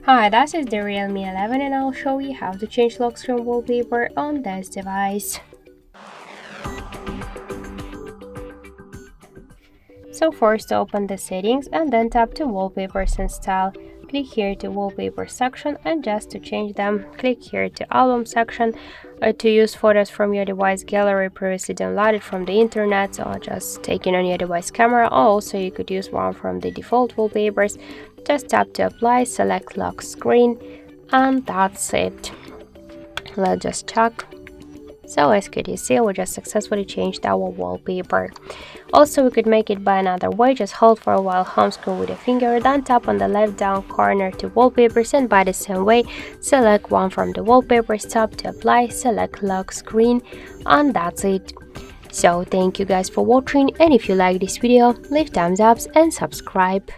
Hi, this is the Realme 11 and I'll show you how to change lock screen wallpaper on this device. So first open the settings and then tap to wallpapers and style. Click here to wallpaper section and just to change them, click here to album section to use photos from your device gallery previously downloaded from the internet or just taken on your device camera, or also you could use one from the default wallpapers. Just tap to apply, select lock screen, and that's it. Let's just check. So as could you see, we just successfully changed our wallpaper. Also, we could make it by another way. Just hold for a while home screen with a finger, then tap on the left down corner to wallpapers, and by the same way select one from the wallpapers, tap to apply, select lock screen, and that's it. So thank you guys for watching, and if you like this video, leave thumbs up and subscribe.